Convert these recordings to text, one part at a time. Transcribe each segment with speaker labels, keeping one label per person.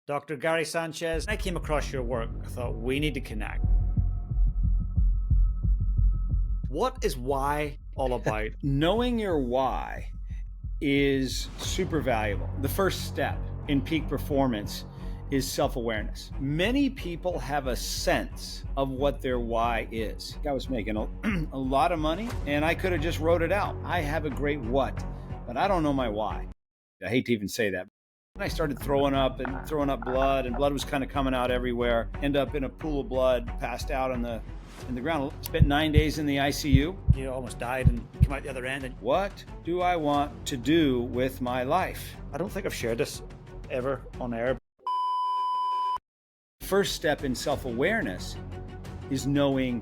Speaker 1: Dr. Gary Sanchez, I came across your work. I thought we need to connect. What is why all about?
Speaker 2: Knowing your why is super valuable. The first step in peak performance is self-awareness. Many people have a sense of what their why is. I was making a lot of money and I could have just wrote it out. I have a great what, but I don't know my why. I hate to even say that. And I started throwing up blood, and blood was kind of coming out everywhere. End up in a pool of blood, passed out in the ground. Spent 9 days in the ICU.
Speaker 1: You almost died and came out the other end.
Speaker 2: What do I want to do with my life?
Speaker 1: I don't think I've shared this ever on air.
Speaker 2: First step in self-awareness is knowing.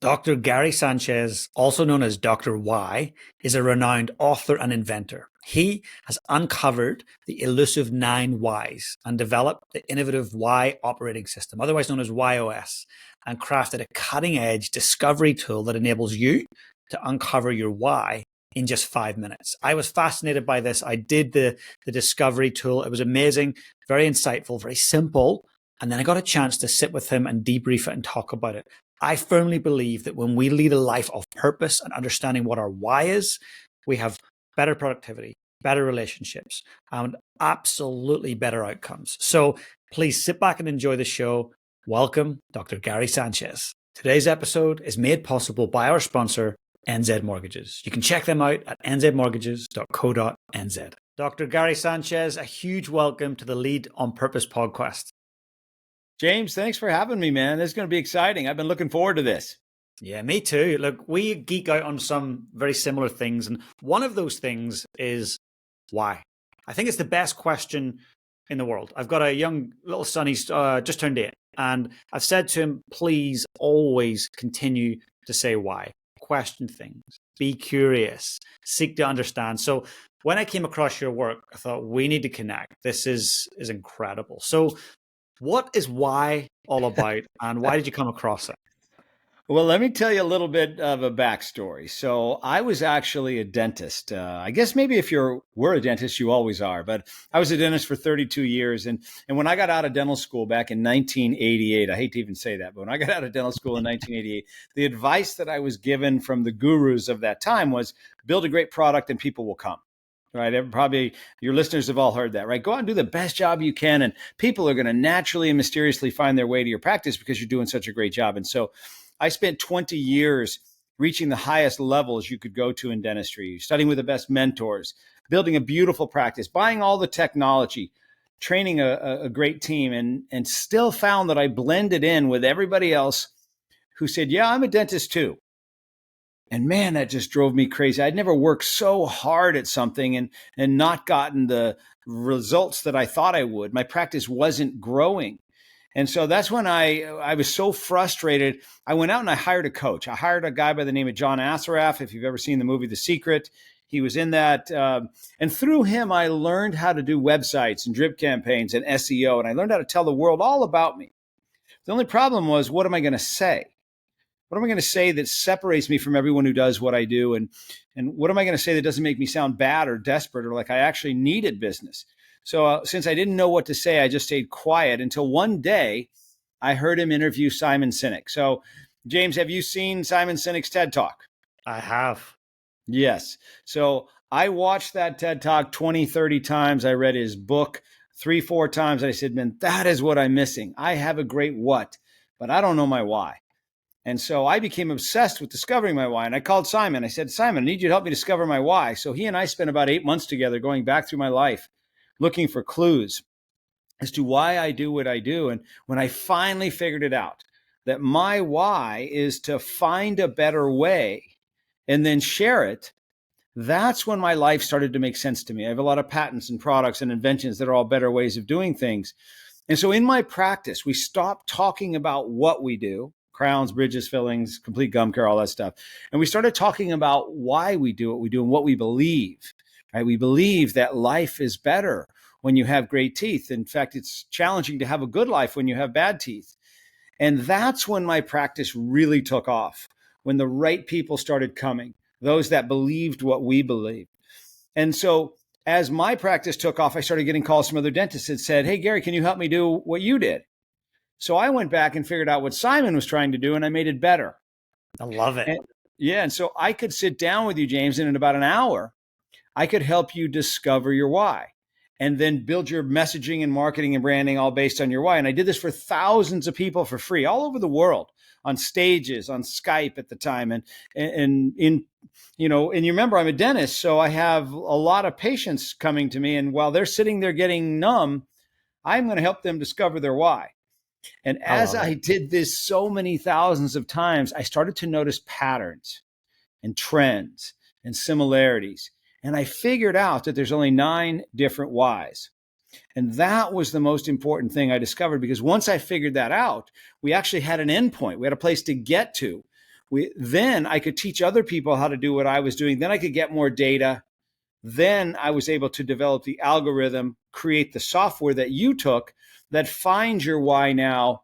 Speaker 1: Dr. Gary Sanchez, also known as Dr. Y, is a renowned author and inventor. He has uncovered the elusive 9 Whys and developed the innovative Y operating system, otherwise known as YOS, and crafted a cutting-edge discovery tool that enables you to uncover your why in just 5 minutes. I was fascinated by this. I did the discovery tool. It was amazing, very insightful, very simple. And then I got a chance to sit with him and debrief it and talk about it. I firmly believe that when we lead a life of purpose and understanding what our why is, we have better productivity, better relationships, and absolutely better outcomes. So please sit back and enjoy the show. Welcome, Dr. Gary Sanchez. Today's episode is made possible by our sponsor, NZ Mortgages. You can check them out at nzmortgages.co.nz. Dr. Gary Sanchez, a huge welcome to the Lead on Purpose podcast.
Speaker 2: James, thanks for having me, man. This is going to be exciting. I've been looking forward to this.
Speaker 1: Yeah, me too. Look, we geek out on some very similar things. And one of those things is why? I think it's the best question in the world. I've got a young little son. He's just turned 8. And I've said to him, please always continue to say why. Question things. Be curious. Seek to understand. So when I came across your work, I thought we need to connect. This is incredible. So what is why all about, and why did you come across it?
Speaker 2: Well, let me tell you a little bit of a backstory. So I was actually a dentist. I guess maybe if we're a dentist, you always are. But I was a dentist for 32 years. And when I got out of dental school back in 1988, I hate to even say that, but when I got out of dental school in 1988, the advice that I was given from the gurus of that time was build a great product and people will come. Right. Probably your listeners have all heard that, right? Go out and do the best job you can. And people are going to naturally and mysteriously find their way to your practice because you're doing such a great job. And so I spent 20 years reaching the highest levels you could go to in dentistry, studying with the best mentors, building a beautiful practice, buying all the technology, training a great team, and still found that I blended in with everybody else who said, yeah, I'm a dentist too. And man, that just drove me crazy. I'd never worked so hard at something and not gotten the results that I thought I would. My practice wasn't growing. And so that's when I was so frustrated. I went out and I hired a coach. I hired a guy by the name of John Assaraf. If you've ever seen the movie The Secret, he was in that. And through him, I learned how to do websites and drip campaigns and SEO. And I learned how to tell the world all about me. The only problem was, what am I going to say? What am I going to say that separates me from everyone who does what I do? And what am I going to say that doesn't make me sound bad or desperate or like I actually needed business? So since I didn't know what to say, I just stayed quiet until one day I heard him interview Simon Sinek. So James, have you seen Simon Sinek's TED Talk?
Speaker 1: I have.
Speaker 2: Yes. So I watched that TED Talk 20, 30 times. I read his book 3, 4 times. And I said, man, that is what I'm missing. I have a great what, but I don't know my why. And so I became obsessed with discovering my why. And I called Simon. I said, Simon, I need you to help me discover my why. So he and I spent about 8 months together going back through my life, looking for clues as to why I do what I do. And when I finally figured it out, that my why is to find a better way and then share it, that's when my life started to make sense to me. I have a lot of patents and products and inventions that are all better ways of doing things. And so in my practice, we stopped talking about what we do, crowns, bridges, fillings, complete gum care, all that stuff. And we started talking about why we do what we do and what we believe. Right? We believe that life is better when you have great teeth. In fact, it's challenging to have a good life when you have bad teeth. And that's when my practice really took off, when the right people started coming, those that believed what we believed. And so as my practice took off, I started getting calls from other dentists that said, "Hey, Gary, can you help me do what you did?" So I went back and figured out what Simon was trying to do, and I made it better.
Speaker 1: I love it.
Speaker 2: And yeah, and so I could sit down with you, James, and in about an hour, I could help you discover your why and then build your messaging and marketing and branding all based on your why. And I did this for thousands of people for free all over the world, on stages, on Skype at the time. And in, and you remember I'm a dentist, so I have a lot of patients coming to me. And while they're sitting there getting numb, I'm going to help them discover their why. And
Speaker 1: I
Speaker 2: as
Speaker 1: love it.
Speaker 2: I did this so many thousands of times, I started to notice patterns and trends and similarities. And I figured out that there's only 9 different whys. And that was the most important thing I discovered, because once I figured that out, we actually had an endpoint. We had a place to get to. Then I could teach other people how to do what I was doing. Then I could get more data. Then I was able to develop the algorithm, create the software that you took that finds your why now,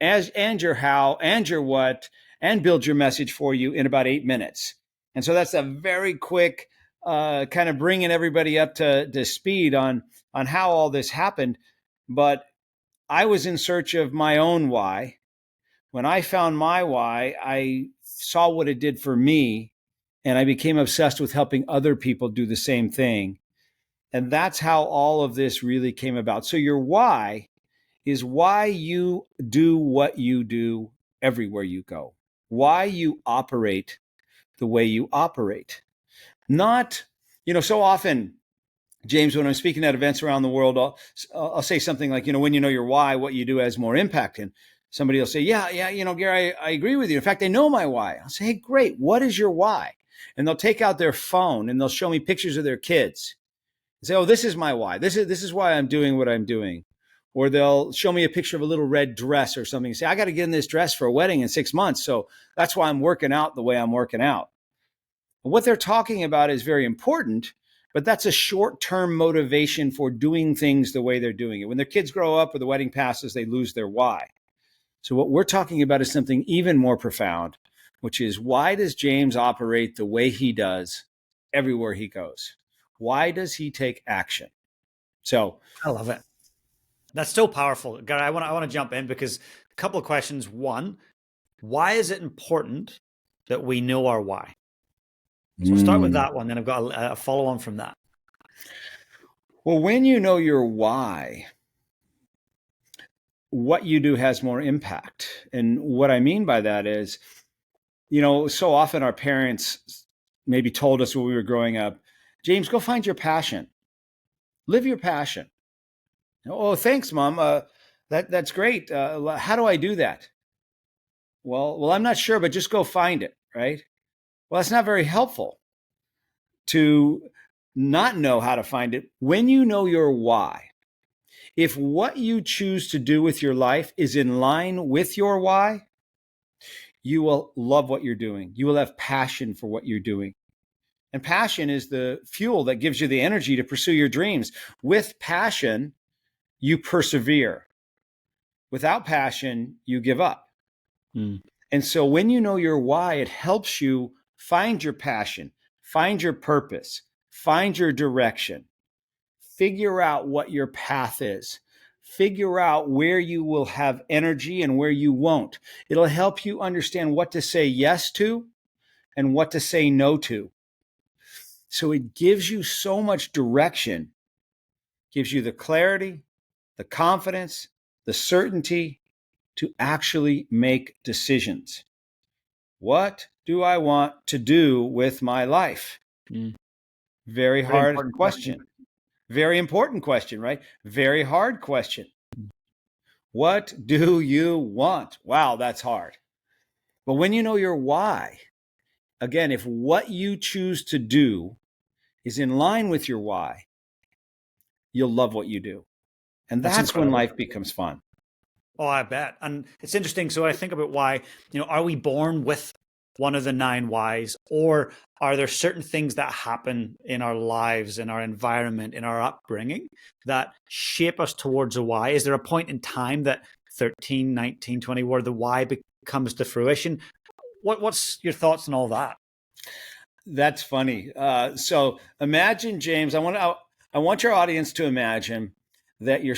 Speaker 2: and your how and your what, and build your message for you in about 8 minutes. And so that's a very quick kind of bringing everybody up to speed on how all this happened. But I was in search of my own why. When I found my why, I saw what it did for me, and I became obsessed with helping other people do the same thing. And that's how all of this really came about. So your why is why you do what you do everywhere you go, why you operate the way you operate. Not, so often, James, when I'm speaking at events around the world, I'll say something like, when you know your why, what you do has more impact. And somebody will say, yeah, Gary, I agree with you. In fact, I know my why. I'll say, hey, great. What is your why? And they'll take out their phone and they'll show me pictures of their kids and say, oh, this is my why. This is why I'm doing what I'm doing. Or they'll show me a picture of a little red dress or something and say, I got to get in this dress for a wedding in 6 months. So that's why I'm working out the way I'm working out. What they're talking about is very important, but that's a short-term motivation for doing things the way they're doing it. When their kids grow up or the wedding passes, they lose their why. So what we're talking about is something even more profound, which is, why does James operate the way he does everywhere he goes? Why does he take action? So
Speaker 1: I love it. That's so powerful. Gary, I want to jump in because a couple of questions. One, why is it important that we know our why? So we'll start with that one. Then I've got a follow on from that.
Speaker 2: Well, when you know your why, what you do has more impact. And what I mean by that is, so often our parents maybe told us when we were growing up, James, go find your passion. Live your passion. Oh, thanks, Mom. That's great. How do I do that? Well, I'm not sure, but just go find it, right? Well, that's not very helpful to not know how to find it. When you know your why, if what you choose to do with your life is in line with your why, you will love what you're doing. You will have passion for what you're doing. And passion is the fuel that gives you the energy to pursue your dreams. With passion, you persevere. Without passion, you give up.
Speaker 1: Mm.
Speaker 2: And so when you know your why, it helps you find your passion, find your purpose, find your direction, figure out what your path is, figure out where you will have energy and where you won't. It'll help you understand what to say yes to and what to say no to. So it gives you so much direction, gives you the clarity, the confidence, the certainty to actually make decisions. What do I want to do with my life?
Speaker 1: Mm.
Speaker 2: Very
Speaker 1: Very
Speaker 2: hard
Speaker 1: important
Speaker 2: question. Very important question, right? Very hard question. What do you want? Wow, that's hard. But when you know your why, again, if what you choose to do is in line with your why, you'll love what you do. And
Speaker 1: That's
Speaker 2: that's when
Speaker 1: incredible.
Speaker 2: life becomes fun.
Speaker 1: Oh, I bet. And it's interesting. So I think about why, are we born with one of the 9 whys, or are there certain things that happen in our lives, in our environment, in our upbringing that shape us towards a why? Is there a point in time that 13, 19, 20, where the why comes to fruition? What's your thoughts on all that?
Speaker 2: That's funny. So imagine, James, I want your audience to imagine that you're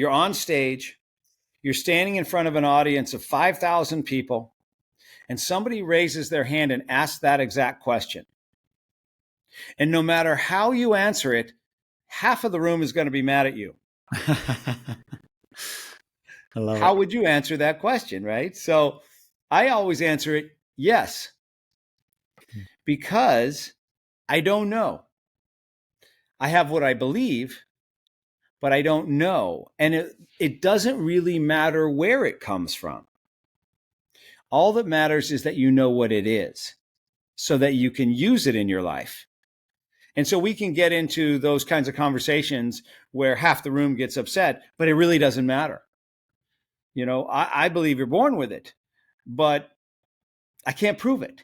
Speaker 2: on stage, you're standing in front of an audience of 5,000 people, and somebody raises their hand and asks that exact question. And no matter how you answer it, half of the room is going to be mad at you.
Speaker 1: I love
Speaker 2: How
Speaker 1: it.
Speaker 2: would you answer that question, right? So I always answer it yes, because I don't know. I have what I believe, but I don't know. And it doesn't really matter where it comes from. All that matters is that you know what it is so that you can use it in your life. And so we can get into those kinds of conversations where half the room gets upset, but it really doesn't matter. I believe you're born with it, but I can't prove it.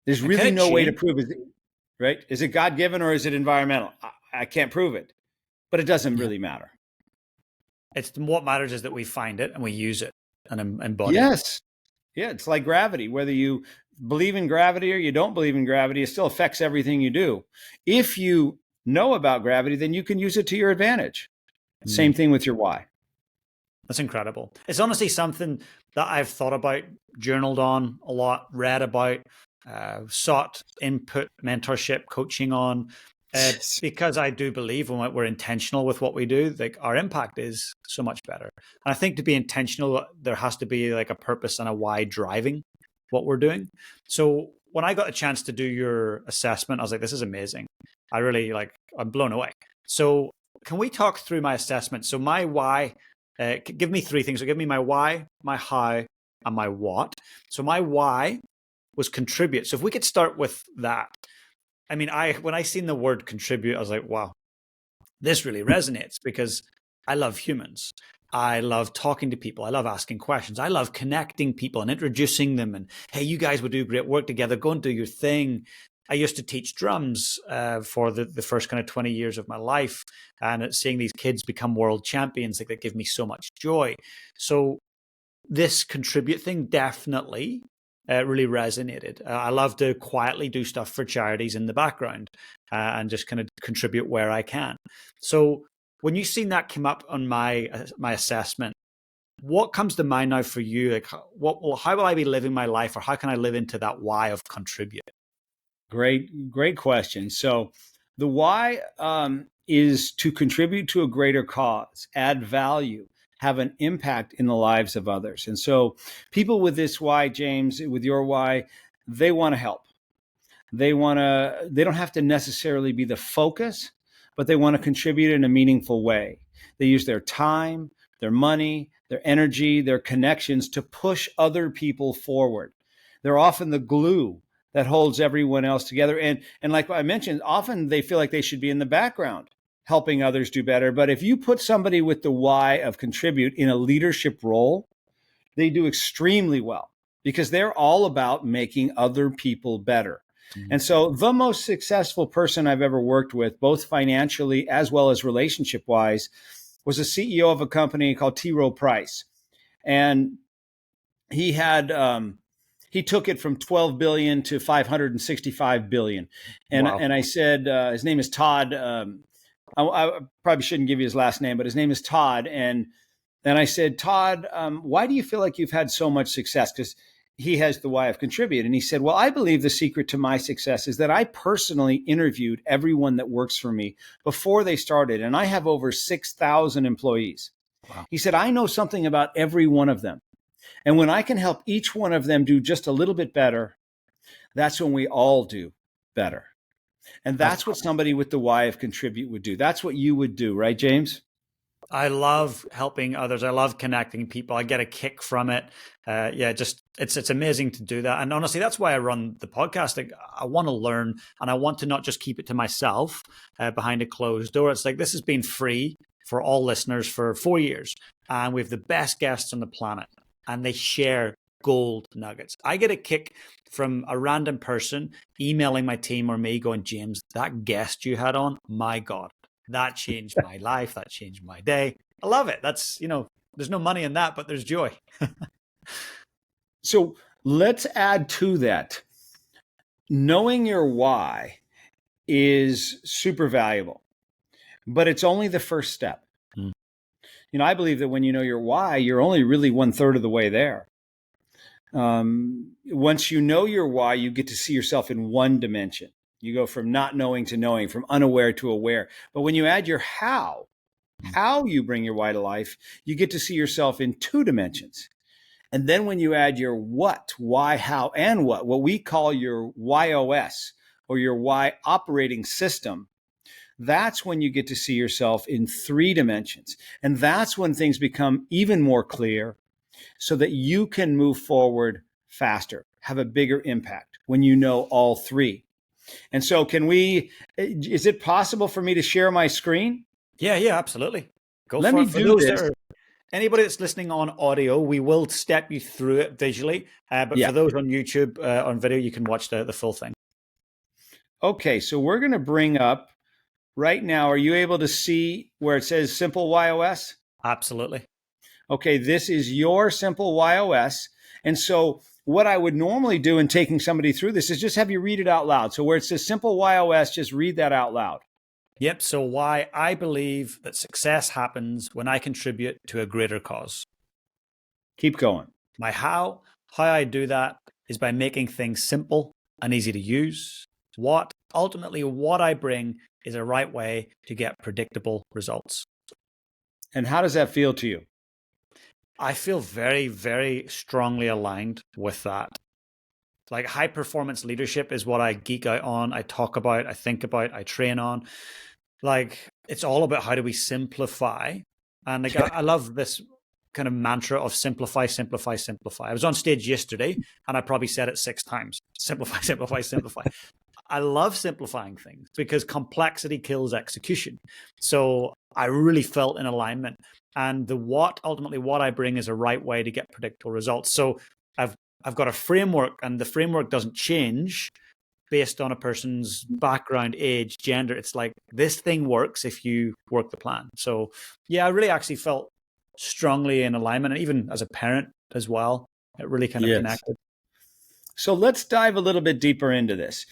Speaker 2: There's
Speaker 1: And can
Speaker 2: really
Speaker 1: it
Speaker 2: no way to
Speaker 1: change?
Speaker 2: prove it, right? Is it God given or is it environmental? I can't prove it, but it doesn't
Speaker 1: Yeah.
Speaker 2: really matter.
Speaker 1: It's what matters is that we find it and we use it and embody it.
Speaker 2: Yes. Yeah, it's like gravity. Whether you believe in gravity or you don't believe in gravity, it still affects everything you do. If you know about gravity, then you can use it to your advantage. Same
Speaker 1: Mm.
Speaker 2: thing with your why.
Speaker 1: That's incredible. It's honestly something that I've thought about, journaled on a lot, read about, sought input, mentorship, coaching on, because I do believe when we're intentional with what we do, like our impact is so much better. And I think to be intentional, there has to be like a purpose and a why driving what we're doing. So when I got a chance to do your assessment, I was like, this is amazing. I really like, I'm blown away. So can we talk through my assessment? So my why, give me three things. So give me my why, my how, and my what. So my why was contribute. So if we could start with that. I mean, when I seen the word contribute, I was like, wow, this really resonates because I love humans. I love talking to people. I love asking questions. I love connecting people and introducing them. And hey, you guys would do great work together. Go and do your thing. I used to teach drums for the first kind of 20 years of my life. And seeing these kids become world champions, like that gave me so much joy. So this contribute thing definitely really resonated. I love to quietly do stuff for charities in the background and just kind of contribute where I can. So when you seen that come up on my assessment, what comes to mind now for you? Like, how will I be living my life, or how can I live into that why of contribute?
Speaker 2: Great question. So the why is to contribute to a greater cause, add value, have an impact in the lives of others. And so people with this why, James, with your why, they want to help. They don't have to necessarily be the focus, but they want to contribute in a meaningful way. They use their time, their money, their energy, their connections to push other people forward. They're often the glue that holds everyone else together. And like I mentioned, often they feel like they should be in the background helping others do better. But if you put somebody with the why of contribute in a leadership role, they do extremely well because they're all about making other people better.
Speaker 1: Mm.
Speaker 2: And so the most successful person I've ever worked with, both financially as well as relationship wise, was a CEO of a company called T. Rowe Price. And he had, he took it from 12 billion to 565 billion.
Speaker 1: Wow.
Speaker 2: And I said, his name is Todd. I probably shouldn't give you his last name, but his name is Todd. And I said, Todd, why do you feel like you've had so much success? Because he has the why of contribute. And he said, well, I believe the secret to my success is that I personally interviewed everyone that works for me before they started. And I have over 6,000 employees.
Speaker 1: Wow.
Speaker 2: He said, I know something about every one of them. And when I can help each one of them do just a little bit better, that's when we all do better. And
Speaker 1: That's
Speaker 2: that's what somebody with the why of contribute would do. That's what you would do, right, James?
Speaker 1: I love helping others. I love connecting people. I get a kick from it. Yeah, just it's amazing to do that. And honestly, that's why I run the podcast. Like, I want to learn, and I want to not just keep it to myself behind a closed door. It's like this has been free for all listeners for 4 years, and we have the best guests on the planet, and they share gold nuggets. I get a kick from a random person emailing my team or me going, James, that guest you had on, my God, that changed my life. That changed my day. I love it. That's, there's no money in that, but there's joy.
Speaker 2: So Let's add to that. Knowing your why is super valuable, but it's only the first step.
Speaker 1: Mm.
Speaker 2: I believe that when you know your why, you're only really 1/3 of the way there. Once you know your why, you get to see yourself in one dimension. You go from not knowing to knowing, from unaware to aware. But when you add your how you bring your why to life, you get to see yourself in two dimensions. And then when you add your what, why, how, and what we call your YOS, or your why operating system, that's when you get to see yourself in three dimensions. And that's when things become even more clear, so that you can move forward faster, have a bigger impact when you know all three. And so is it possible for me to share my screen?
Speaker 1: Yeah, absolutely. Go
Speaker 2: Let
Speaker 1: for
Speaker 2: me
Speaker 1: it. For
Speaker 2: do
Speaker 1: those that
Speaker 2: this.
Speaker 1: are anybody that's listening on audio, we will step you through it visually. But
Speaker 2: Yeah.
Speaker 1: for those on YouTube on video, you can watch the full thing.
Speaker 2: Okay, so we're going to bring up right now. Are you able to see where it says simple YOS?
Speaker 1: Absolutely.
Speaker 2: Okay, this is your simple YOS. And so what I would normally do in taking somebody through this is just have you read it out loud. So where it says simple YOS, just read that out loud.
Speaker 1: Yep. So why I believe that success happens when I contribute to a greater cause.
Speaker 2: Keep going.
Speaker 1: My how I do that is by making things simple and easy to use. Ultimately, what I bring is a right way to get predictable results.
Speaker 2: And how does that feel to you?
Speaker 1: I feel very, very strongly aligned with that. Like high performance leadership is what I geek out on, I talk about, I think about, I train on. Like it's all about how do we simplify. And like I love this kind of mantra of simplify, simplify, simplify. I was on stage yesterday and I probably said it 6 times. Simplify, simplify, simplify. I love simplifying things because complexity kills execution. So I really felt in alignment. And ultimately what I bring is a right way to get predictable results. So I've got a framework, and the framework doesn't change based on a person's background, age, gender. It's like this thing works if you work the plan. So yeah, I really actually felt strongly in alignment, and even as a parent as well, it really kind of connected.
Speaker 2: So let's dive a little bit deeper into this.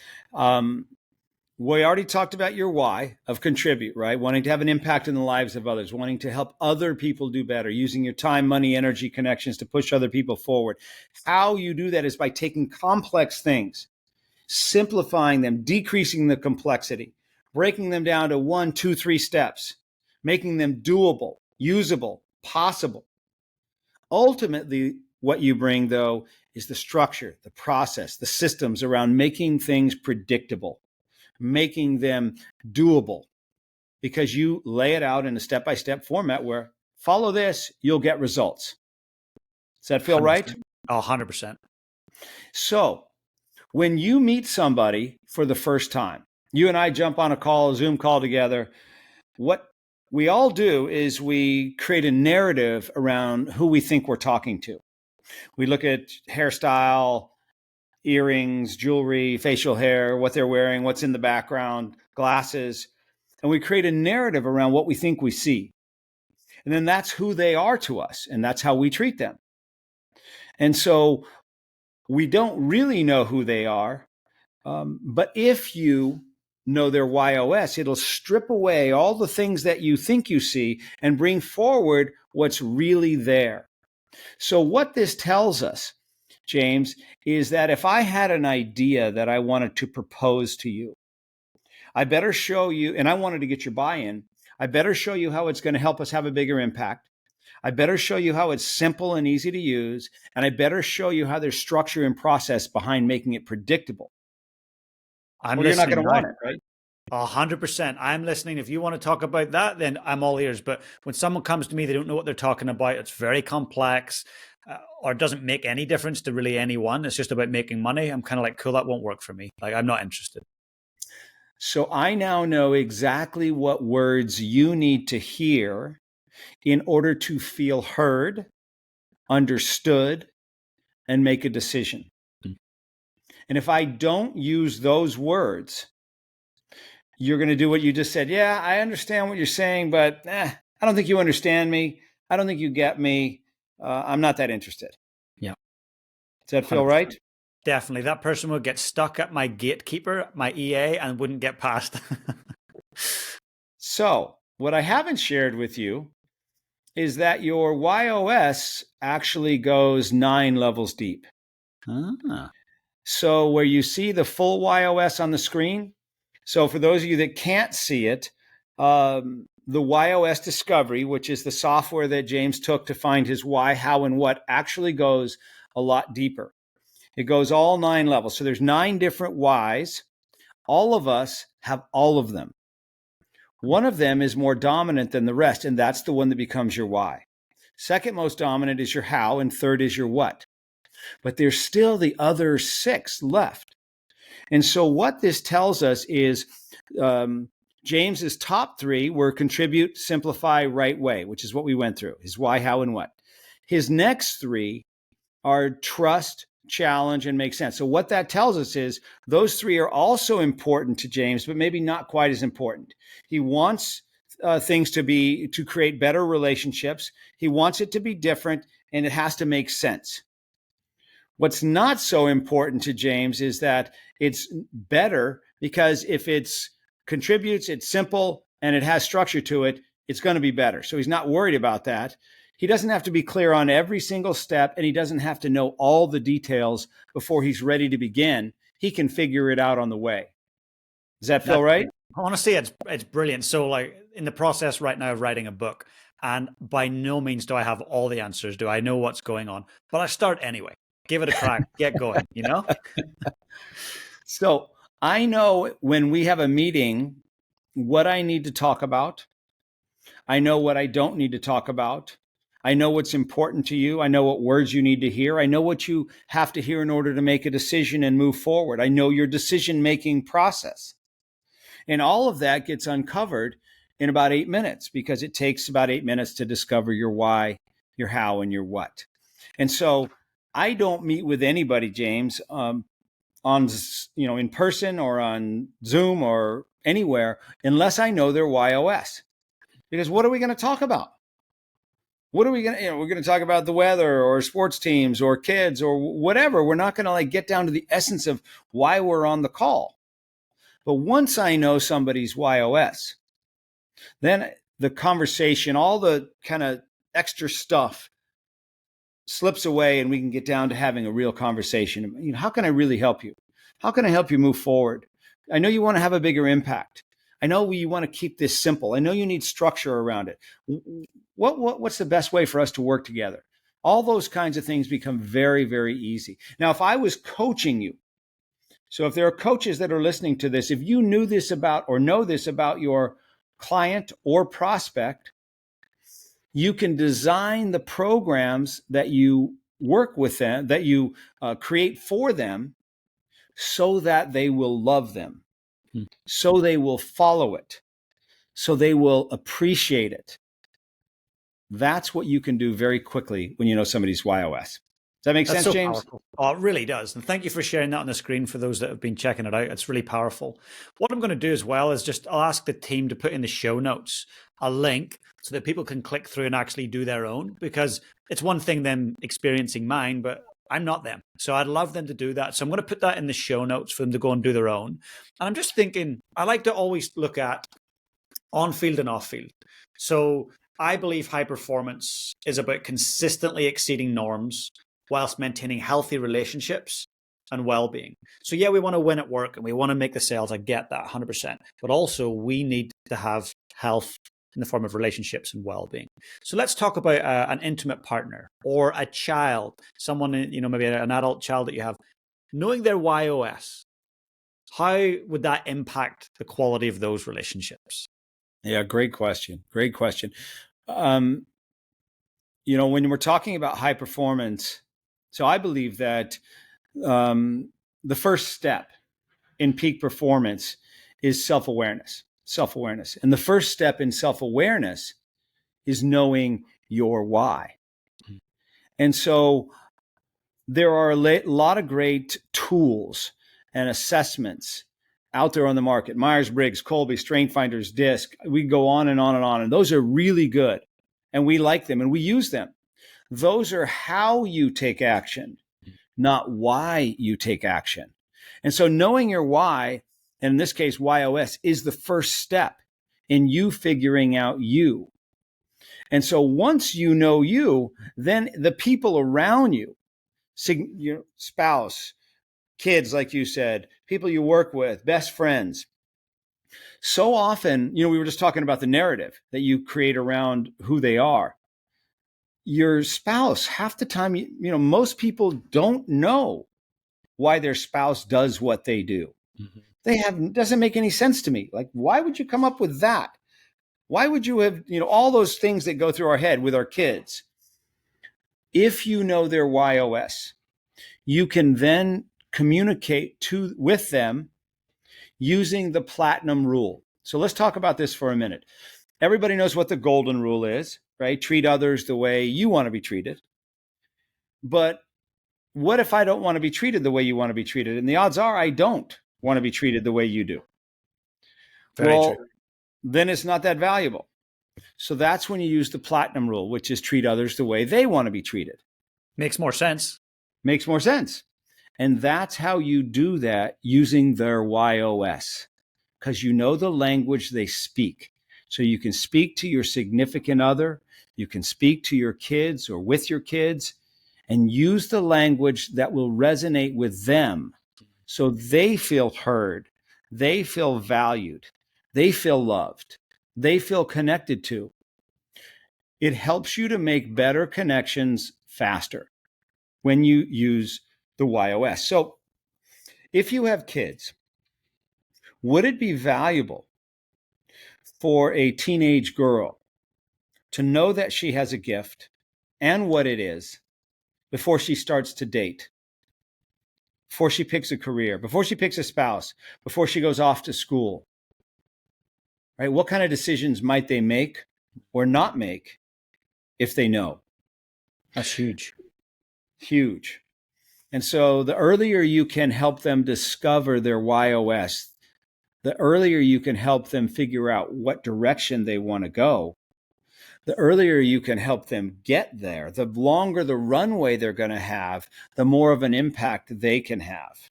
Speaker 2: We already talked about your why of contribute, right? Wanting to have an impact in the lives of others, wanting to help other people do better, using your time, money, energy, connections to push other people forward. How you do that is by taking complex things, simplifying them, decreasing the complexity, breaking them down to 1, 2, 3 steps, making them doable, usable, possible. Ultimately, what you bring, though, is the structure, the process, the systems around making things predictable, making them doable, because you lay it out in a step-by-step format where follow this, you'll get results. Does that feel
Speaker 1: 100%.
Speaker 2: right?
Speaker 1: 100%.
Speaker 2: So when you meet somebody for the first time, you and I jump on a Zoom call together. What we all do is we create a narrative around who we think we're talking to. We look at hairstyle, earrings, jewelry, facial hair, what they're wearing, what's in the background, glasses, and we create a narrative around what we think we see. And then that's who they are to us, and that's how we treat them. And so we don't really know who they are, but if you know their YOS, it'll strip away all the things that you think you see and bring forward what's really there. So what this tells us, James, is that if I had an idea that I wanted to propose to you, I better show you, and I wanted to get your buy-in, I better show you how it's going to help us have a bigger impact. I better show you how it's simple and easy to use, and I better show you how there's structure and process behind making it predictable.
Speaker 1: I'm
Speaker 2: You're not
Speaker 1: listening
Speaker 2: going to
Speaker 1: now.
Speaker 2: want it, right?
Speaker 1: 100%. I'm listening. If you want to talk about that, then I'm all ears. But when someone comes to me, they don't know what they're talking about. It's very complex, or doesn't make any difference to really anyone. It's just about making money. I'm kind of like, cool, that won't work for me. Like, I'm not interested.
Speaker 2: So I now know exactly what words you need to hear in order to feel heard, understood, and make a decision.
Speaker 1: Mm.
Speaker 2: And if I don't use those words, you're going to do what you just said. Yeah, I understand what you're saying, but I don't think you understand me. I don't think you get me. I'm not that interested.
Speaker 1: Yeah.
Speaker 2: Does that feel
Speaker 1: 100%.
Speaker 2: right?
Speaker 1: Definitely. That person would get stuck at my gatekeeper, my EA, and wouldn't get past.
Speaker 2: So, what I haven't shared with you is that your YOS actually goes 9 levels deep.
Speaker 1: Ah.
Speaker 2: So, where you see the full YOS on the screen, so for those of you that can't see it, the YOS Discovery, which is the software that James took to find his why, how, and what, actually goes a lot deeper. It goes all 9 levels. So there's 9 different whys. All of us have all of them. One of them is more dominant than the rest, and that's the one that becomes your why. Second most dominant is your how, and third is your what. But there's still the other 6 left. And so what this tells us is James's top 3 were contribute, simplify, right way, which is what we went through, his why, how, and what. His next 3 are trust, challenge, and make sense. So what that tells us is those 3 are also important to James, but maybe not quite as important. He wants things to create better relationships. He wants it to be different, and it has to make sense. What's not so important to James is that it's better, because if it's contributes, it's simple, and it has structure to it, it's going to be better. So he's not worried about that. He doesn't have to be clear on every single step, and he doesn't have to know all the details before he's ready to begin. He can figure it out on the way. Does that feel right?
Speaker 1: Honestly, it's brilliant. So, like, in the process right now of writing a book, and by no means do I have all the answers. Do I know what's going on? But I start anyway. Give it a crack. Get going. You know.
Speaker 2: So I know when we have a meeting what I need to talk about. I know what I don't need to talk about. I know what's important to you. I know what words you need to hear. I know what you have to hear in order to make a decision and move forward. I know your decision-making process. And all of that gets uncovered in about 8 minutes, because it takes about 8 minutes to discover your why, your how, and your what. And so I don't meet with anybody, James, on in person or on Zoom or anywhere, unless I know their YOS. Because what are we going to talk about? What are we going to, we're going to talk about the weather or sports teams or kids or whatever. We're not going to get down to the essence of why we're on the call. But once I know somebody's YOS, then the conversation, all the kind of extra stuff slips away, and we can get down to having a real conversation. How can I really help you? How can I help you move forward? I know you want to have a bigger impact. I know you want to keep this simple. I know you need structure around it. What's the best way for us to work together? All those kinds of things become very, very easy. Now, if I was coaching you, so if there are coaches that are listening to this, if you knew this about or know this about your client or prospect, you can design the programs that you work with them, that you create for them, so that they will love them, so they will follow it, so they will appreciate it. That's what you can do very quickly when you know somebody's YOS. Does that make sense,
Speaker 1: So
Speaker 2: James?
Speaker 1: powerful. Oh, it really does. And thank you for sharing that on the screen for those that have been checking it out. It's really powerful. What I'm going to do as well is I'll ask the team to put in the show notes a link so that people can click through and actually do their own, because it's one thing them experiencing mine, but I'm not them. So I'd love them to do that. So I'm going to put that in the show notes for them to go and do their own. And I'm just thinking, I like to always look at on field and off field. So I believe high performance is about consistently exceeding norms whilst maintaining healthy relationships and well-being. So yeah, we want to win at work and we want to make the sales. I get that 100%. But also we need to have health in the form of relationships and well-being. So let's talk about an intimate partner or a child, someone, maybe an adult child that you have. Knowing their YOS, how would that impact the quality of those relationships?
Speaker 2: Yeah, great question. Great question. When we're talking about high performance, so I believe that the first step in peak performance is self-awareness. Self-awareness. And the first step in self-awareness is knowing your why. And so there are a lot of great tools and assessments out there on the market. Myers-Briggs, Colby, StrengthsFinders, DISC. We go on and on and on. And those are really good. And we like them and we use them. Those are how you take action. not why you take action. And so knowing your why, and in this case, YOS, is the first step in you figuring out you. And so once you know you, then the people around you, your spouse, kids, like you said, people you work with, best friends. So often, we were just talking about the narrative that you create around who they are. Your spouse, half the time, most people don't know why their spouse does what they do. Doesn't make any sense to me. Like, why would you come up with that? Why would you have, all those things that go through our head with our kids? If you know their YOS, you can then communicate with them using the platinum rule. So let's talk about this for a minute. Everybody knows what the golden rule is, right? Treat others the way you want to be treated. But what if I don't want to be treated the way you want to be treated? And the odds are I don't want to be treated the way you do.
Speaker 1: Very true.
Speaker 2: Then it's not that valuable. So that's when you use the platinum rule, which is treat others the way they want to be treated.
Speaker 1: Makes more sense.
Speaker 2: Makes more sense. And that's how you do that using their YOS, because you know the language they speak. So you can speak to your significant other, you can speak to your kids or with your kids, and use the language that will resonate with them so they feel heard, they feel valued, they feel loved, they feel connected to. It helps you to make better connections faster when you use the YOS. So if you have kids, would it be valuable for a teenage girl to know that she has a gift and what it is before she starts to date, before she picks a career, before she picks a spouse, before she goes off to school? Right? What kind of decisions might they make or not make if they know?
Speaker 1: That's huge.
Speaker 2: Huge. And so the earlier you can help them discover their YOS, the earlier you can help them figure out what direction they want to go, the earlier you can help them get there, the longer the runway they're going to have, the more of an impact they can have.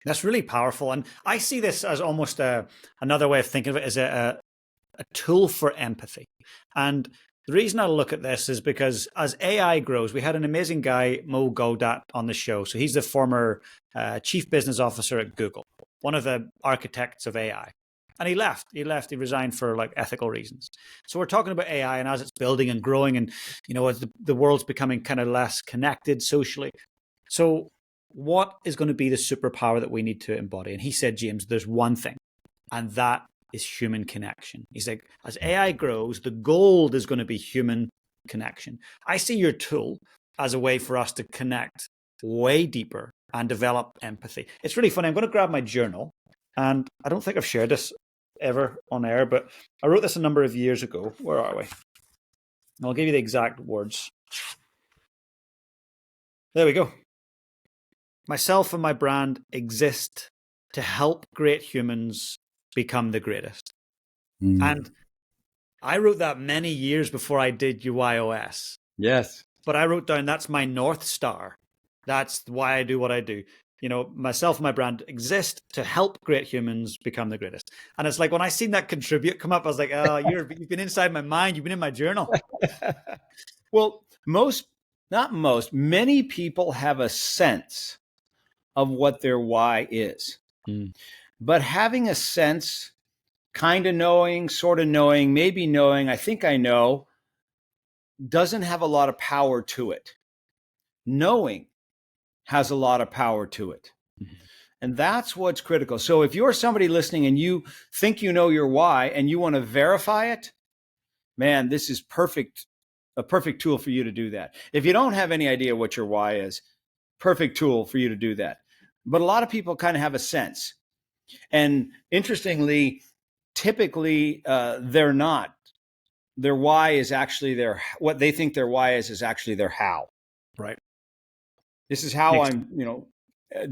Speaker 1: That's really powerful. And I see this as almost another way of thinking of it as a tool for empathy. And the reason I look at this is because as AI grows, we had an amazing guy, Mo Gaudat, on the show. So he's the former chief business officer at Google, one of the architects of AI. And he left. He resigned for like ethical reasons. So we're talking about AI, and as it's building and growing, and as the world's becoming kind of less connected socially. So what is going to be the superpower that we need to embody? And he said, James, there's one thing, and that is human connection. He's like, as AI grows, the gold is going to be human connection. I see your tool as a way for us to connect way deeper and develop empathy. It's really funny. I'm going to grab my journal, and I don't think I've shared this ever on air, but I wrote this a number of years ago. Where are we? And I'll give you the exact words. There we go. Myself and my brand exist to help great humans become the greatest. And I wrote that many years before I did YOS.
Speaker 2: Yes.
Speaker 1: But I wrote down, that's my North Star. That's why I do what I do. Myself and my brand exist to help great humans become the greatest. And it's like when I seen that contribute come up, I was like, oh, you've been inside my mind. You've been in my journal.
Speaker 2: Well, many people have a sense of what their why is. But having a sense, kind of knowing, sort of knowing, maybe knowing, I think I know, doesn't have a lot of power to it. Knowing has a lot of power to it. And that's what's critical. So if you're somebody listening and you think you know your why and you want to verify it, man, this is a perfect tool for you to do that. If you don't have any idea what your why is, perfect tool for you to do that. But a lot of people kind of have a sense. And interestingly, typically they're not. Their why is actually what they think their why is actually their how.
Speaker 1: Right.
Speaker 2: This is how I'm,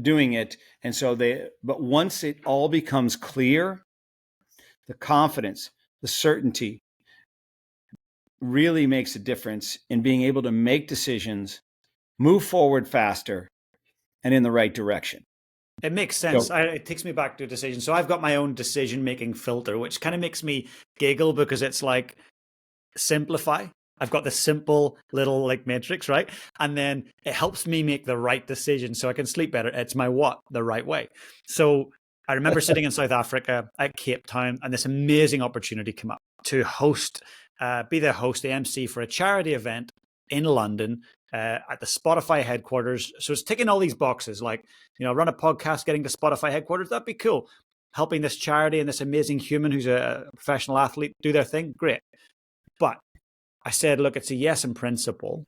Speaker 2: doing it. And so but once it all becomes clear, the confidence, the certainty really makes a difference in being able to make decisions, move forward faster, and in the right direction.
Speaker 1: It makes sense.
Speaker 2: So
Speaker 1: It takes me back to a decision. So I've got my own decision-making filter, which kind of makes me giggle because it's like simplify. I've got this simple little like matrix, right? And then it helps me make the right decision so I can sleep better. It's my what the right way. So I remember sitting in South Africa at Cape Town, and this amazing opportunity came up to host, be the host, the MC for a charity event in London at the Spotify headquarters. So it's ticking all these boxes, like, run a podcast, getting to Spotify headquarters. That'd be cool. Helping this charity and this amazing human who's a professional athlete do their thing. Great. But I said, look, it's a yes in principle.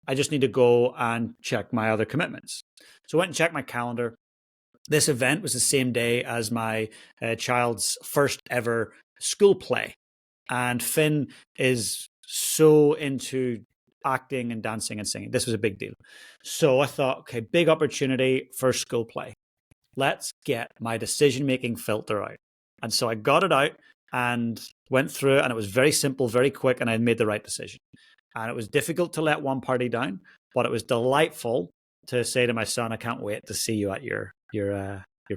Speaker 1: I just need to go and check my other commitments. So I went and checked my calendar. This event was the same day as my child's first ever school play. And Finn is so into acting and dancing and singing. This was a big deal. So I thought, okay, big opportunity for school play. Let's get my decision-making filter out. And so I got it out and went through it, and it was very simple, very quick, and I made the right decision. And it was difficult to let one party down, but it was delightful to say to my son, I can't wait to see you at your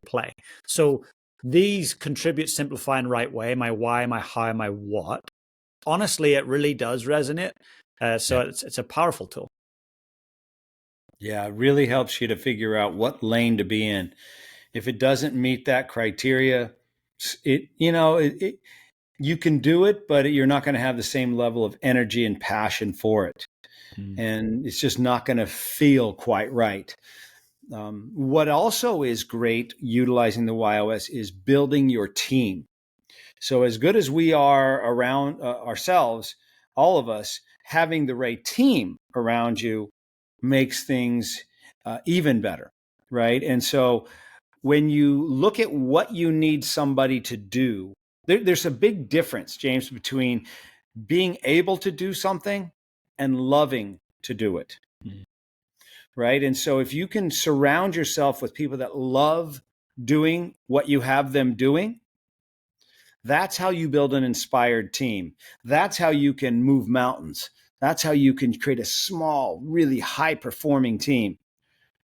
Speaker 1: play. So these contribute, simplify, and right way, my why, my how, my what. Honestly, it really does resonate. So it's a powerful tool.
Speaker 2: yeah, it really helps you to figure out what lane to be in. If it doesn't meet that criteria, you can do it, but you're not going to have the same level of energy and passion for it. And it's just not going to feel quite right. What also is great utilizing the YOS is building your team. So as good as we are around ourselves, all of us, having the right team around you makes things even better, right? And so when you look at what you need somebody to do, there's a big difference, James, between being able to do something and loving to do it. Right. And so if you can surround yourself with people that love doing what you have them doing, that's how you build an inspired team. That's how you can move mountains. That's how you can create a small, really high performing team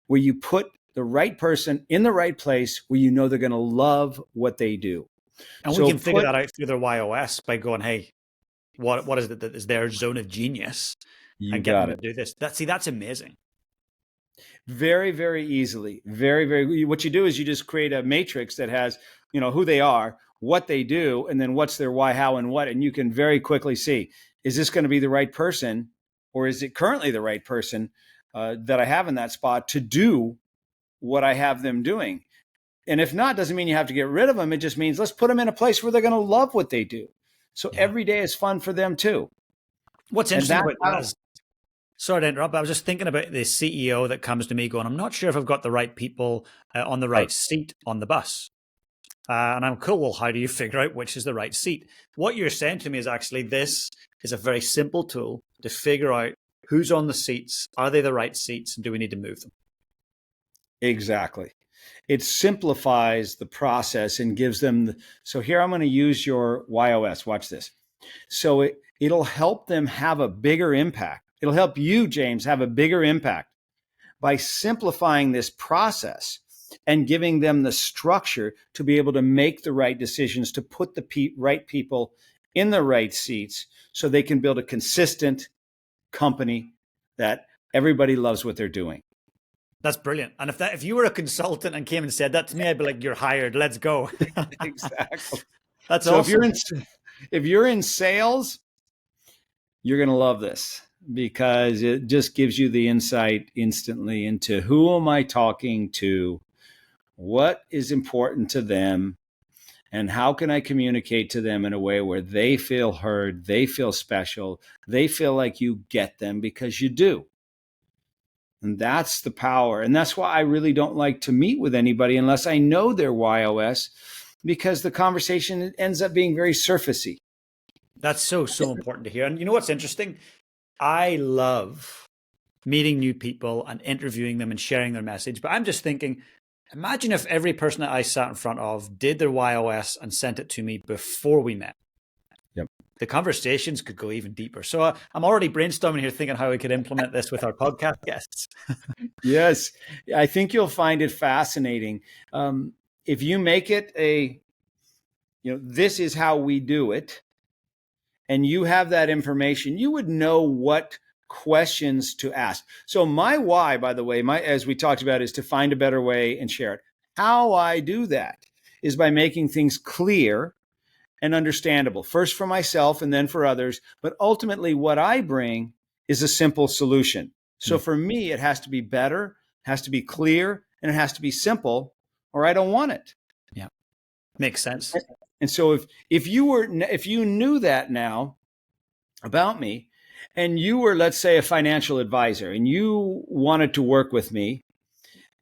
Speaker 2: where you put the right person in the right place where you know they're going to love what they do.
Speaker 1: And we can figure that out through their YOS by going, hey, what is it that is their zone of genius? And get them to do this. That's amazing.
Speaker 2: Very, very easily. Very, very. What you do is you just create a matrix that has, who they are, what they do, and then what's their why, how, and what. And you can very quickly see, is this going to be the right person, or is it currently the right person that I have in that spot to do what I have them doing? And if not, doesn't mean you have to get rid of them. It just means let's put them in a place where they're going to love what they do. So every day is fun for them too.
Speaker 1: What's interesting about that is, sorry to interrupt, but I was just thinking about the CEO that comes to me going, I'm not sure if I've got the right people on the right seat on the bus. And I'm cool, well, how do you figure out which is the right seat? What you're saying to me is actually this is a very simple tool to figure out who's on the seats, are they the right seats, and do we need to move them?
Speaker 2: Exactly. It simplifies the process and gives them, so here I'm going to use your YOS, watch this. So it'll help them have a bigger impact. It'll help you, James, have a bigger impact by simplifying this process and giving them the structure to be able to make the right decisions, to put the right people in the right seats so they can build a consistent company that everybody loves what they're doing.
Speaker 1: That's brilliant. And if you were a consultant and came and said that to me, I'd be like, you're hired. Let's go.
Speaker 2: Exactly.
Speaker 1: That's
Speaker 2: so
Speaker 1: awesome.
Speaker 2: If you're in sales, you're going to love this because it just gives you the insight instantly into who am I talking to, what is important to them, and how can I communicate to them in a way where they feel heard, they feel special, they feel like you get them because you do. And that's the power. And that's why I really don't like to meet with anybody unless I know their YOS, because the conversation ends up being very surfacey.
Speaker 1: That's so important to hear. And you know what's interesting? I love meeting new people and interviewing them and sharing their message. But I'm just thinking, imagine if every person that I sat in front of did their YOS and sent it to me before we met.
Speaker 2: Yep.
Speaker 1: the conversations could go even deeper. So I'm already brainstorming here, thinking how we could implement this with our podcast guests.
Speaker 2: Yes, I think you'll find it fascinating. If you make it this is how we do it, and you have that information, you would know what questions to ask. So my why, by the way, as we talked about, is to find a better way and share it. How I do that is by making things clear and understandable, first for myself and then for others. But ultimately, what I bring is a simple solution. So for me, it has to be better, has to be clear, and it has to be simple, or I don't want it.
Speaker 1: Yeah, makes sense.
Speaker 2: And so if you knew that now about me, and you were, let's say, a financial advisor, and you wanted to work with me,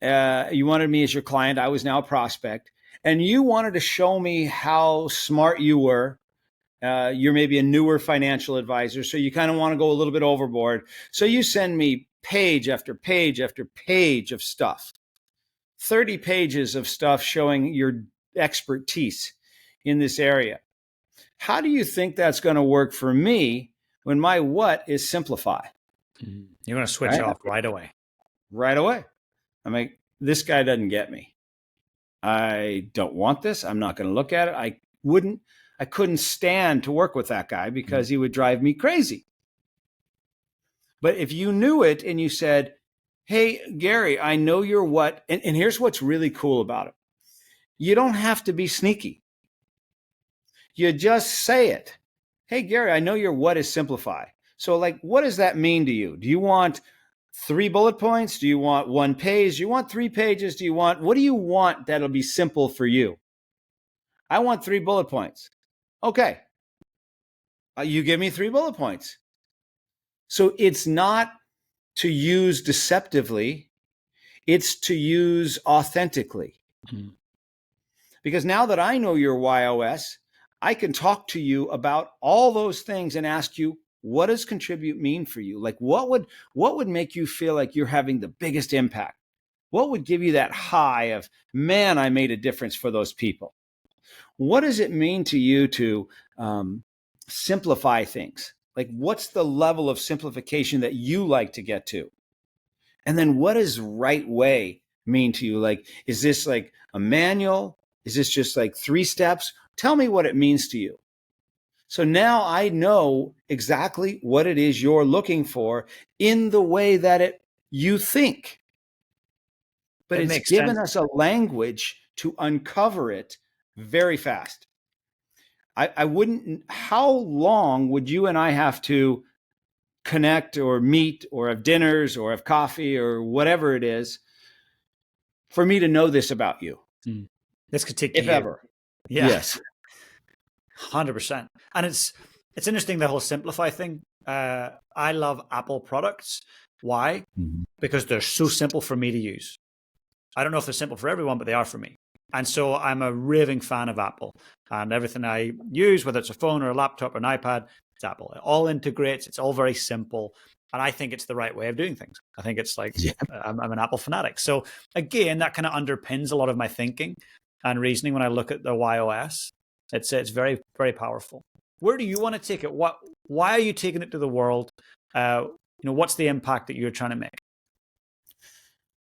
Speaker 2: you wanted me as your client, I was now a prospect, and you wanted to show me how smart you were. You're maybe a newer financial advisor, so you kind of want to go a little bit overboard. So you send me page after page after page of stuff, 30 pages of stuff showing your expertise in this area. How do you think that's going to work for me when my what is simplify?
Speaker 1: You're going to switch off right away.
Speaker 2: Right away. I'm like, this guy doesn't get me. I don't want this. I'm not going to look at it. I couldn't stand to work with that guy because he would drive me crazy. But if you knew it and you said, hey, Gary, I know you're what, and here's what's really cool about it. You don't have to be sneaky. You just say it. Hey, Gary, I know your what is simplify. So like, what does that mean to you? Do you want 3 bullet points? Do you want 1 page? Do you want 3 pages? What do you want that'll be simple for you? I want 3 bullet points. Okay. You give me 3 bullet points. So it's not to use deceptively. It's to use authentically. Mm-hmm. Because now that I know your YOS, I can talk to you about all those things and ask you, what does contribute mean for you? Like what would make you feel like you're having the biggest impact? What would give you that high of, man, I made a difference for those people? What does it mean to you to simplify things? Like what's the level of simplification that you like to get to? And then what does right way mean to you? Like, is this like a manual? Is this just like 3 steps? Tell me what it means to you. So now I know exactly what it is you're looking for in the way that you think. But it's given us a language to uncover it very fast. I wouldn't, how long would you and I have to connect or meet or have dinners or have coffee or whatever it is for me to know this about you?
Speaker 1: This could take
Speaker 2: if
Speaker 1: years.
Speaker 2: Ever.
Speaker 1: Yeah.
Speaker 2: Yes.
Speaker 1: 100%. And it's interesting, the whole simplify thing. I love Apple products. Why? Because they're so simple for me to use. I don't know if they're simple for everyone, but they are for me. And so I'm a raving fan of Apple, and everything I use, whether it's a phone or a laptop or an iPad, it's Apple. It all integrates. It's all very simple. And I think it's the right way of doing things. I think it's like, I'm an Apple fanatic. So again, that kind of underpins a lot of my thinking and reasoning when I look at the YOS. It's very, very powerful. Where do you want to take it? Why are you taking it to the world? What's the impact that you're trying to make?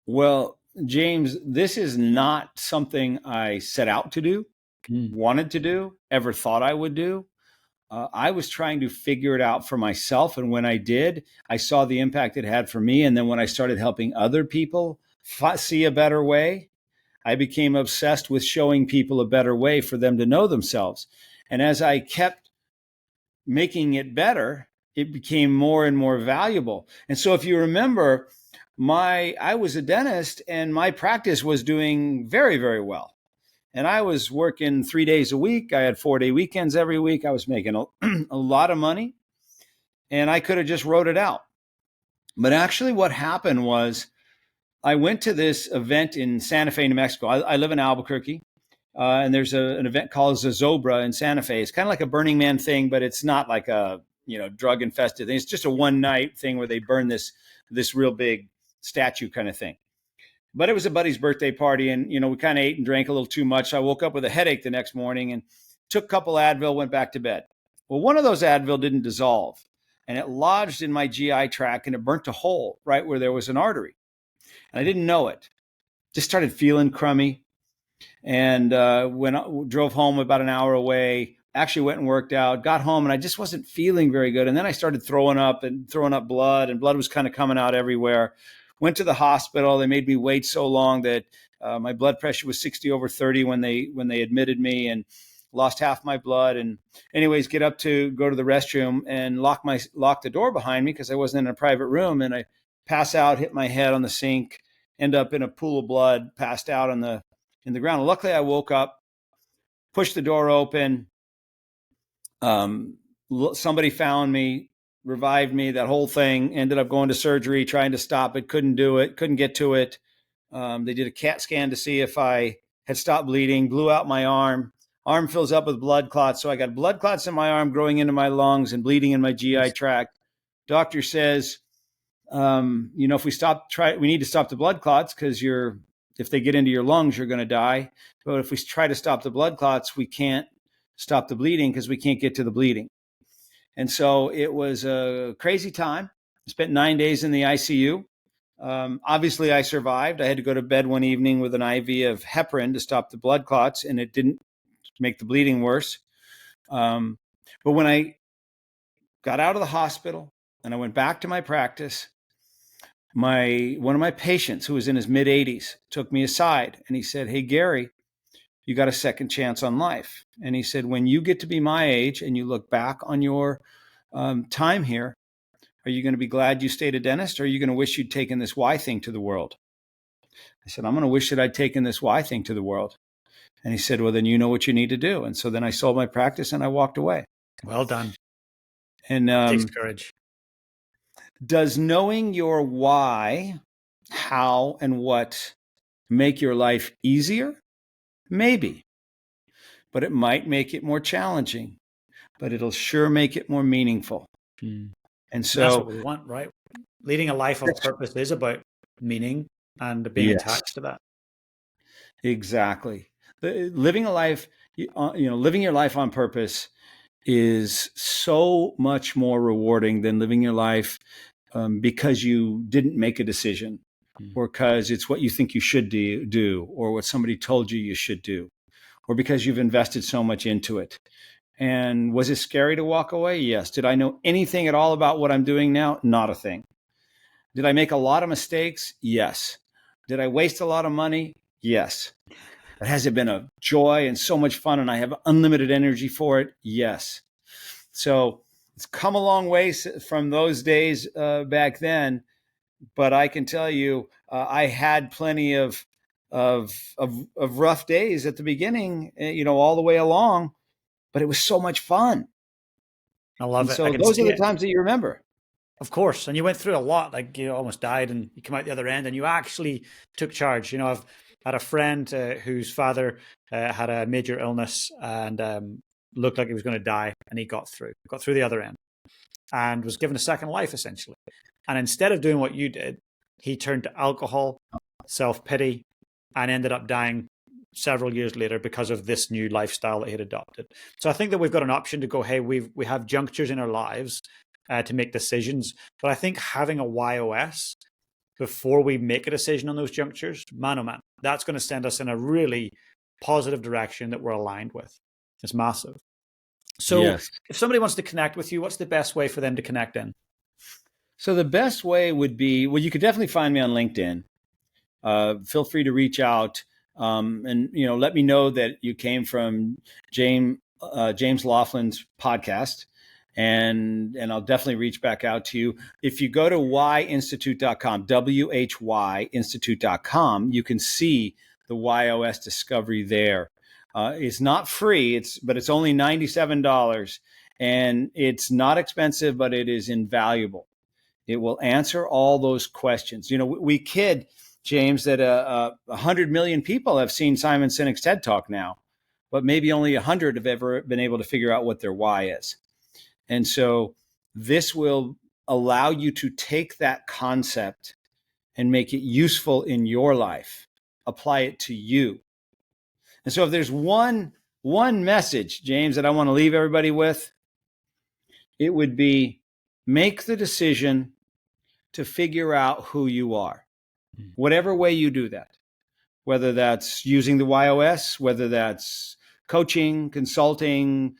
Speaker 2: Well, James, this is not something I set out to do, wanted to do, ever thought I would do. I was trying to figure it out for myself. And when I did, I saw the impact it had for me. And then when I started helping other people see a better way, I became obsessed with showing people a better way for them to know themselves. And as I kept making it better, it became more and more valuable. And so if you remember, I was a dentist and my practice was doing very, very well. And I was working 3 days a week. I had 4-day weekends every week. I was making a lot of money, and I could have just wrote it out. But actually what happened was I went to this event in Santa Fe, New Mexico. I live in Albuquerque, and there's an event called Zozobra in Santa Fe. It's kind of like a Burning Man thing, but it's not like a drug infested thing. It's just a one night thing where they burn this real big statue kind of thing. But it was a buddy's birthday party, and we kind of ate and drank a little too much. I woke up with a headache the next morning and took a couple Advil, went back to bed. Well, one of those Advil didn't dissolve, and it lodged in my GI tract, and it burnt a hole right where there was an artery. And I didn't know it. Just started feeling crummy. And when I drove home about an hour away, actually went and worked out, got home, and I just wasn't feeling very good. And then I started throwing up blood, and blood was kind of coming out everywhere. Went to the hospital. They made me wait so long that my blood pressure was 60/30 when they admitted me, and lost half my blood. And anyways, go to the restroom and lock the door behind me because I wasn't in a private room. And I pass out, hit my head on the sink, end up in a pool of blood, passed out in the ground. Luckily, I woke up, pushed the door open. Somebody found me, revived me, that whole thing. Ended up going to surgery, trying to stop it. Couldn't do it. Couldn't get to it. They did a CAT scan to see if I had stopped bleeding, blew out my arm. Arm fills up with blood clots. So I got blood clots in my arm growing into my lungs and bleeding in my GI tract. Doctor says, if we need to stop the blood clots because if they get into your lungs, you're going to die. But if we try to stop the blood clots, we can't stop the bleeding because we can't get to the bleeding. And so it was a crazy time. I spent 9 days in the ICU. Obviously, I survived. I had to go to bed one evening with an IV of heparin to stop the blood clots, and it didn't make the bleeding worse. But when I got out of the hospital and I went back to my practice, one of my patients who was in his mid-80s took me aside and he said, "Hey, Gary, you got a second chance on life." And he said, "When you get to be my age and you look back on your time here, are you going to be glad you stayed a dentist, or are you going to wish you'd taken this Y thing to the world?" I said, "I'm going to wish that I'd taken this Y thing to the world." And he said, "Well, then you know what you need to do." And so then I sold my practice and I walked away.
Speaker 1: Well done.
Speaker 2: And
Speaker 1: Takes courage.
Speaker 2: Does knowing your why, how, and what make your life easier? Maybe. But it might make it more challenging. But it'll sure make it more meaningful. And so
Speaker 1: that's what we want, right? Leading a life of purpose is about meaning and being attached to that.
Speaker 2: Exactly. Living a life, living your life on purpose is so much more rewarding than living your life because you didn't make a decision, or because it's what you think you should do, or what somebody told you should do, or because you've invested so much into it. And was it scary to walk away? Yes. Did I know anything at all about what I'm doing now? Not a thing. Did I make a lot of mistakes? Yes. Did I waste a lot of money? Yes. But has it been a joy and so much fun and I have unlimited energy for it? Yes. So it's come a long way from those days back then. But I can tell you, I had plenty of rough days at the beginning, all the way along. But it was so much fun.
Speaker 1: I love it.
Speaker 2: So those are the times that you remember.
Speaker 1: Of course. And you went through a lot, like you almost died and you come out the other end and you actually took charge. I've had a friend whose father had a major illness and looked like he was going to die, and he got through the other end and was given a second life, essentially. And instead of doing what you did, he turned to alcohol, self-pity, and ended up dying several years later because of this new lifestyle that he had adopted. So I think that we've got an option to go, hey, we have junctures in our lives to make decisions. But I think having a YOS before we make a decision on those junctures, man, oh man, that's going to send us in a really positive direction that we're aligned with. It's massive. So yes. If somebody wants to connect with you, what's the best way for them to connect in?
Speaker 2: So the best way would be, well, you could definitely find me on LinkedIn. Feel free to reach out and let me know that you came from James Laughlin's podcast. And I'll definitely reach back out to you. If you go to whyinstitute.com, whyinstitute.com, you can see the YOS discovery there. It's not free, but it's only $97, and it's not expensive, but it is invaluable. It will answer all those questions. We kid, James, that 100 million people have seen Simon Sinek's TED Talk now, but maybe only 100 have ever been able to figure out what their why is. And so this will allow you to take that concept and make it useful in your life, apply it to you. And so if there's one message, James, that I want to leave everybody with, it would be make the decision to figure out who you are, whatever way you do that, whether that's using the YOS, whether that's coaching, consulting,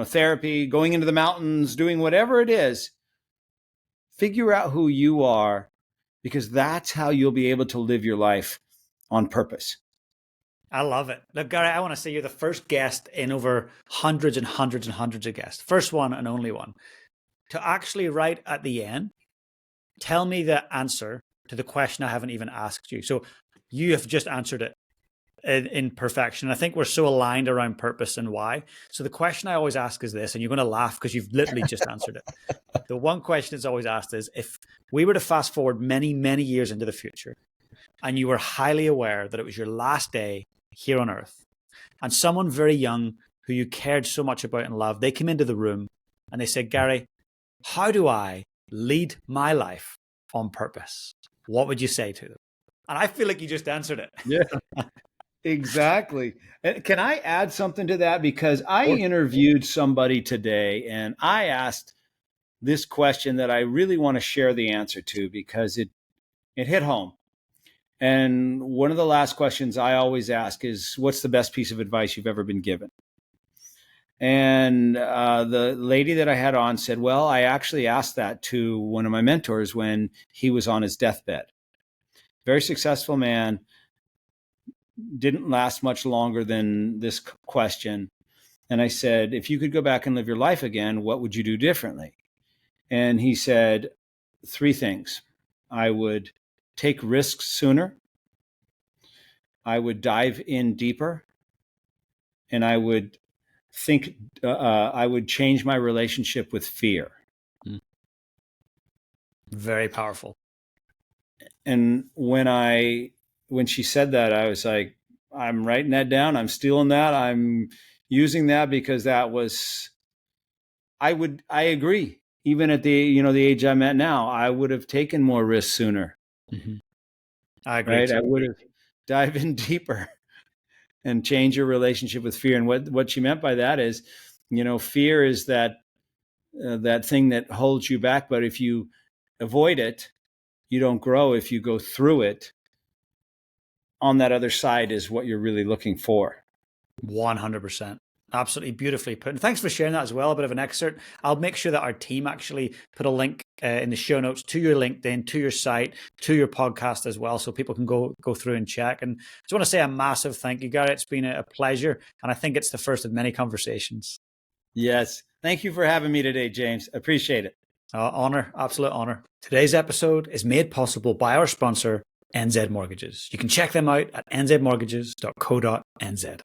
Speaker 2: therapy, going into the mountains, doing whatever it is. Figure out who you are, because that's how you'll be able to live your life on purpose.
Speaker 1: I love it. Look, Gary, I want to say you're the first guest in over hundreds and hundreds and hundreds of guests. First one and only one. To actually right at the end, tell me the answer to the question I haven't even asked you. So you have just answered it in perfection. I think we're so aligned around purpose and why. So the question I always ask is this, and you're going to laugh because you've literally just answered it. The one question that's always asked is, if we were to fast forward many, many years into the future, and you were highly aware that it was your last day here on earth, and someone very young who you cared so much about and loved, they came into the room and they said, Gary, how do I lead my life on purpose? What would you say to them? And I feel like you just answered it.
Speaker 2: Yeah, exactly. Can I add something to that? Because I interviewed somebody today and I asked this question that I really want to share the answer to, because it hit home. And one of the last questions I always ask is, what's the best piece of advice you've ever been given? And the lady that I had on said, well, I actually asked that to one of my mentors when he was on his deathbed. Very successful man, didn't last much longer than this question. And I said, if you could go back and live your life again, what would you do differently? And he said 3 things. I would take risks sooner, I would dive in deeper, and I would I would change my relationship with fear.
Speaker 1: Very powerful.
Speaker 2: And when she said that, I was like, I'm writing that down. I'm stealing that. I'm using that, because that was, I agree. Even at the age I'm at now, I would have taken more risks sooner.
Speaker 1: Mm-hmm. I agree.
Speaker 2: Right? I would have dive in deeper and change your relationship with fear. And what she meant by that is, fear is that thing that holds you back. But if you avoid it, you don't grow. If you go through it, on that other side is what you're really looking for.
Speaker 1: 100%. Absolutely beautifully put. And thanks for sharing that as well, a bit of an excerpt. I'll make sure that our team actually put a link in the show notes to your LinkedIn, to your site, to your podcast as well, so people can go through and check. And I just want to say a massive thank you, Gary. It's been a pleasure. And I think it's the first of many conversations.
Speaker 2: Yes. Thank you for having me today, James. Appreciate it.
Speaker 1: Honor, absolute honor. Today's episode is made possible by our sponsor, NZ Mortgages. You can check them out at nzmortgages.co.nz.